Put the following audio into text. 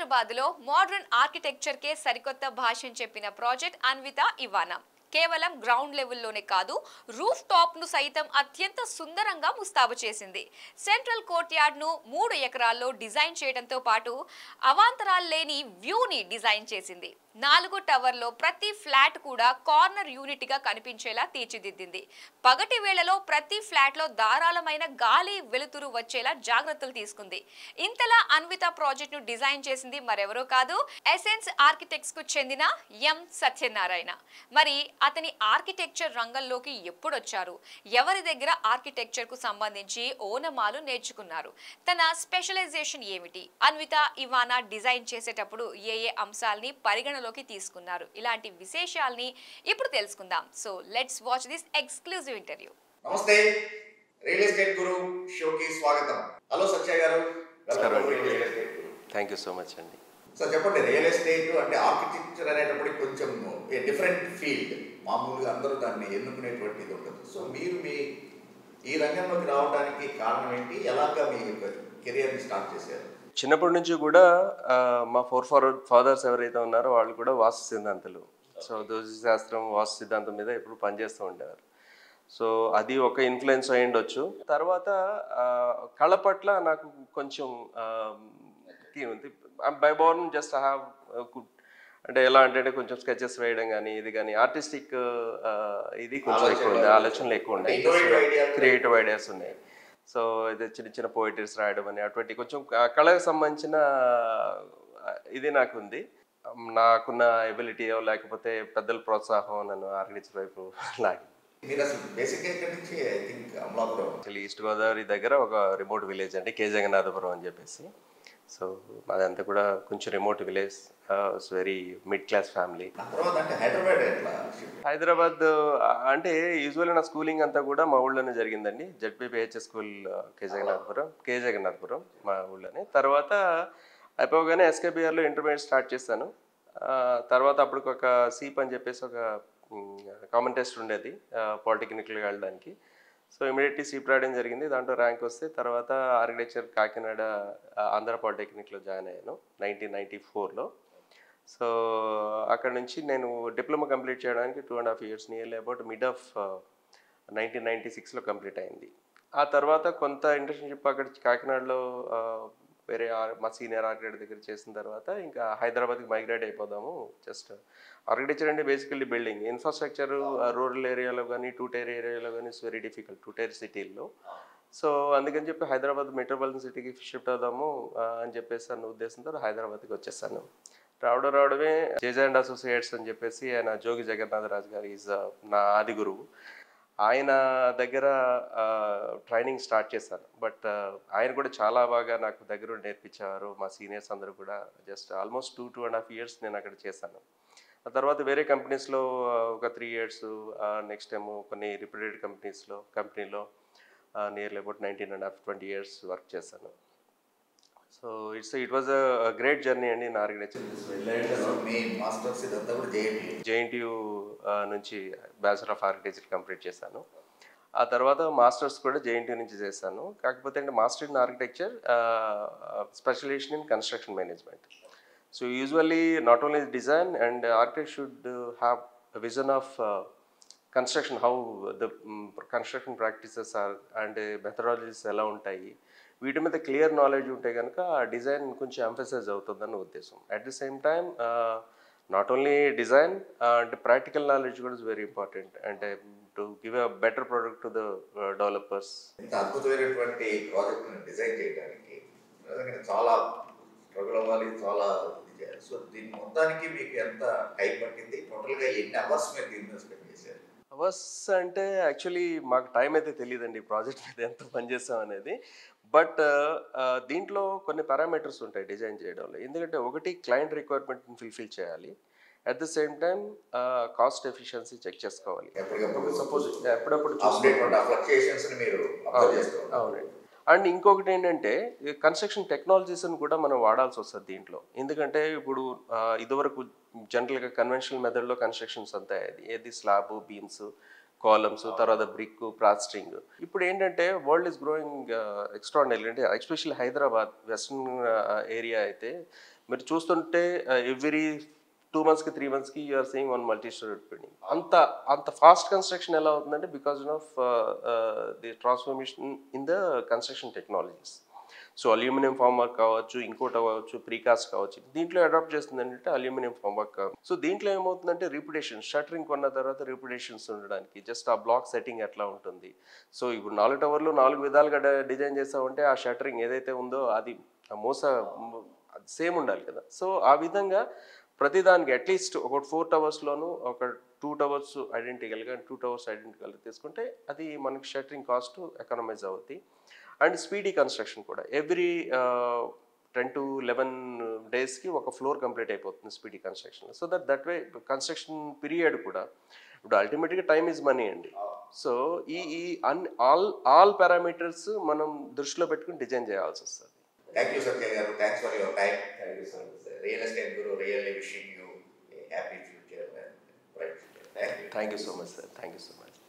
హైదరాబాద్లో మోడర్న్ ఆర్కిటెక్చర్కే సరికొత్త భాషను చెప్పిన ప్రాజెక్ట్ అన్విత ఇవానా కేవలం గ్రౌండ్ లెవెల్లోనే కాదు రూఫ్ టాప్ను సైతం అత్యంత సుందరంగా ముస్తాబు చేసింది. సెంట్రల్ కోర్ట్యార్డ్ను 3 ఎకరాల్లో డిజైన్ చేయడంతో పాటు అవాంతరాలు లేని వ్యూని డిజైన్ చేసింది. 4 టవర్లో ప్రతి ఫ్లాట్ కూడా కార్నర్ యూనిట్గా కనిపించేలా తీర్చిదిద్దింది. పగటి వేళలో ప్రతి ఫ్లాట్లో ధారాళమైన గాలి వెలుతురు వచ్చేలా జాగ్రత్తలు తీసుకుంది. ఇంతలా అన్విత ప్రాజెక్ట్ను డిజైన్ చేసింది మరెవరో కాదు, ఎసెన్స్ ఆర్కిటెక్ట్స్ కు చెందిన ఎం సత్యనారాయణ. మరి అతని ఆర్కిటెక్చర్ రంగంలోకి ఎప్పుడొచ్చారు, ఎవరి దగ్గర ఆర్కిటెక్చర్ కు సంబంధించి ఓనమాలు నేర్చుకున్నారు, తన స్పెషలైజేషన్ ఏమిటి, అన్విత ఇవానా డిజైన్ చేసేటప్పుడు ఏ అంశాలని పరిగణలోకి తీసుకున్నారు, ఇలాంటి విశేషాలని ఇప్పుడు తెలుసుకుందాం. So let's watch this exclusive interview. నమస్తే, రియల్ ఎస్టేట్ గురు షోకి స్వాగతం. హలో సత్య గారు. థ్యాంక్ యూ సో మచ్ అండి. సార్ చెప్పండి, రియల్ ఎస్టేట్ అంటే ఆర్కిటెక్చర్ అనేటప్పుడు కొంచెం డిఫరెంట్ ఫీల్డ్, మామూలుగా అందరూ దాన్ని ఎన్నుకునేటువంటిది ఉంటుంది. సో మీరు ఈ రంగంలోకి రావడానికి కారణం ఏంటి, ఎలాగా మీ కెరియర్ని స్టార్ట్ చేశారు? చిన్నప్పటి నుంచి కూడా మా ఫాదర్స్ ఎవరైతే ఉన్నారో వాళ్ళు కూడా వాస్తు సిద్ధాంతులు. సో దోషి శాస్త్రం, వాస్తు సిద్ధాంతం మీద ఎప్పుడు పనిచేస్తూ ఉండేవారు. సో అది ఒక ఇన్ఫ్లుయెన్స్ అయి ఉండొచ్చు. తర్వాత కళ పట్ల నాకు కొంచెం ఉంది. By Born just I have అంటే ఎలా అంటే కొంచెం స్కెచెస్ వేయడం కానీ ఇది కానీ ఆర్టిస్టిక్ ఇది కొంచెం ఎక్కువ ఉంది, ఆలోచనలు ఎక్కువ ఉన్నాయి, క్రియేటివ్ ఐడియాస్ ఉన్నాయి. సో ఇది చిన్న చిన్న పోయిటరీస్ రాయడం అని అటువంటి కొంచెం కళకు సంబంధించిన ఇది నాకు ఉంది. నాకున్న ఎబిలిటీ లేకపోతే పెద్దల ప్రోత్సాహం నన్ను ఆర్కిటెక్చర్ వైపు లాగి. ఈస్ట్ గోదావరి దగ్గర ఒక రిమోట్ విలేజ్ అండి, కే జగన్నాథపురం అని చెప్పేసి. సో అదంతా కూడా కొంచెం remote village, very mid class family. Hyderabad అంటే యూజువల్లీ నా స్కూలింగ్ అంతా కూడా మా ఊళ్ళోనే జరిగిందండి. జెడ్పీపీహెచ్ఎస్ స్కూల్ కే జగన్నాథపురం మా ఊళ్ళోనే. తర్వాత అయిపోగానే ఎస్కేబిఆర్లో ఇంటర్మీడియట్ స్టార్ట్ చేశాను. తర్వాత అప్పుడు ఒక సీప్ అని చెప్పేసి ఒక కామన్ టెస్ట్ ఉండేది పాలిటెక్నిక్కి వెళ్ళడానికి. సో ఇమీడియట్లీ సీప్ రాయడం జరిగింది. దాంట్లో ర్యాంక్ వస్తే తర్వాత ఆర్కిటెక్చర్ కాకినాడ ఆంధ్ర పాలిటెక్నిక్లో జాయిన్ అయ్యాను 1994లో. సో అక్కడ నుంచి నేను డిప్లొమా కంప్లీట్ చేయడానికి 2.5 years, nearly about mid of 1996లో కంప్లీట్ అయింది. ఆ తర్వాత కొంత ఇంటర్న్షిప్ అక్కడ కాకినాడలో వేరే మా సీనియర్ ఆర్కిటెక్ట్ దగ్గర చేసిన తర్వాత ఇంకా హైదరాబాద్కి మైగ్రేట్ అయిపోదాము. జస్ట్ ఆర్కిటెక్చర్ అంటే బేసికల్లీ బిల్డింగ్ ఇన్ఫ్రాస్ట్రక్చర్ రూరల్ ఏరియాలో కానీ 2-tier ఏరియాలో కానీ ఇట్స్ వెరీ డిఫికల్ట్, 2-tier సిటీల్లో. సో అందుకని చెప్పి హైదరాబాద్ మెట్రోపాలిటన్ సిటీకి షిఫ్ట్ అవుదాము అని చెప్పేసి అన్న ఉద్దేశంతో హైదరాబాద్కి వచ్చేసాను. రావడమే జేజే అండ్ అసోసియేట్స్ అని చెప్పేసి ఆయన జోగి జగన్నాథరాజు గారు ఈజ్ నా ఆది గురువు. ఆయన దగ్గర ట్రైనింగ్ స్టార్ట్ చేశాను. బట్ ఆయన కూడా చాలా బాగా నాకు దగ్గర నేర్పించేవారు. మా సీనియర్స్ అందరూ కూడా జస్ట్ ఆల్మోస్ట్ 2.5 years నేను అక్కడ చేశాను. ఆ తర్వాత వేరే కంపెనీస్లో ఒక 3 years, నెక్స్ట్ ఏమో కొన్ని రిప్యూటెడ్ కంపెనీలో నియర్లీ అబౌట్ 19.5-20 years వర్క్ చేశాను. So it was a great journey అండి నా ఆర్కిటెక్చర్. జేఎన్టీయూ నుంచి బ్యాచిలర్ ఆఫ్ ఆర్కిటెక్చర్ కంప్లీట్ చేశాను. ఆ తర్వాత మాస్టర్స్ కూడా జేఎన్టీయూ నుంచి చేశాను. కాకపోతే అంటే master in architecture, specialization in construction management. So usually not only design and architect should have vision of construction, how the construction practices are and methodologies ఎలా ఉంటాయి, వీటి మీద క్లియర్ నాలెడ్జ్ ఉంటే కనుక ఆ డిజైన్ కొంచెం ఎంఫసైజ్ అవుతుందన్న ఉద్దేశం. At the same time not only design అంటే ప్రాక్టికల్ నాలెడ్జ్ కూడా ఇస్ వెరీ ఇంపార్టెంట్, అంటే to give a better product to the developers. ఇంత అద్భుతమైనటువంటి ప్రాజెక్ట్ని డిజైన్ చేయడానికి చాలా స్ట్రగుల్ అవ్వాలి, చాలా ఇది చేయాలి. సో దీని మొత్తానికి మీకు ఎంత టైం పట్టింది, టోటల్గా ఎన్ని అవర్స్ మీరు దీన్ని స్పెండ్ చేశారు? అవర్స్ అంటే యాక్చువల్లీ మాకు టైం అయితే తెలియదండి ప్రాజెక్ట్ మీద ఎంత పనిచేస్తాం అనేది. బట్ దీంట్లో కొన్ని పారామీటర్స్ ఉంటాయి డిజైన్ చేయడంలో. ఎందుకంటే ఒకటి క్లయింట్ రిక్వైర్మెంట్ని ఫుల్ఫిల్ చేయాలి, at the same time cost efficiency check చేసుకోవాలి. సపోజ్ ఎప్పుడప్పుడు అవునండి. అండ్ ఇంకొకటి ఏంటంటే కన్స్ట్రక్షన్ టెక్నాలజీస్ని కూడా మనం వాడాల్సి వస్తుంది దీంట్లో. ఎందుకంటే ఇప్పుడు ఇదివరకు జనరల్గా కన్వెన్షనల్ మెథడ్లో కన్స్ట్రక్షన్స్ అంతా ఏది స్లాబ్, బీమ్స్, కాలమ్స్, తర్వాత బ్రిక్, ప్లాస్టరింగ్. ఇప్పుడు ఏంటంటే వరల్డ్ ఈస్ గ్రోయింగ్ ఎక్స్ట్రాడినరీ. అంటే ఎస్పెషల్లీ హైదరాబాద్ వెస్ట్రన్ ఏరియా అయితే మీరు చూస్తుంటే ఎవ్రీ 2 monthsకి 3 monthsకి you're seeing one multi storey building. అంత అంత ఫాస్ట్ కన్స్ట్రక్షన్ ఎలా అవుతుందంటే because of the transformation in the construction technologies. So aluminium formwork కావచ్చు, ఇంకోటి అవ్వచ్చు, ప్రీకాస్ట్ కావచ్చు. దీంట్లో అడాప్ట్ చేస్తుంది ఏంటంటే అల్యూమినియం ఫామ్ వర్క్. సో దీంట్లో ఏమవుతుందంటే రిప్యుటేషన్, షట్టరింగ్ కొన్న తర్వాత రిప్యుటేషన్స్ ఉండడానికి జస్ట్ ఆ బ్లాక్ సెట్టింగ్ ఎట్లా ఉంటుంది. సో ఇప్పుడు 4 టవర్లు 4 విధాలుగా డిజైన్ చేసామంటే ఆ షట్టరింగ్ ఏదైతే ఉందో అది మోస సేమ్ ఉండాలి కదా. సో ఆ విధంగా ప్రతిదానికి అట్లీస్ట్ ఒక 4 టవర్స్లోనూ ఒక 2 టవర్స్ ఐడెంటికల్గా 2 టవర్స్ ఐడెంటికల్గా తీసుకుంటే అది మనకి షట్టరింగ్ కాస్ట్ ఎకనమైజ్ అవుద్ది. అండ్ స్పీడీ కన్స్ట్రక్షన్ కూడా ఎవ్రీ 10 to 11 డేస్కి ఒక ఫ్లోర్ కంప్లీట్ అయిపోతుంది speedy construction. So that way construction period కూడా ఇప్పుడు అల్టిమేట్గా టైమ్ ఈజ్ మనీ అండి. సో ఈ ఆల్ పారామీటర్స్ మనం దృష్టిలో పెట్టుకుని డిజైన్ చేయాల్సి వస్తుంది. థ్యాంక్ యూ సత్య గారు, thanks for your time. Thank you so much. Real estate Guru, really wishing you A happy future and bright future. Thank you. Thank you so much sir. Thank you so much.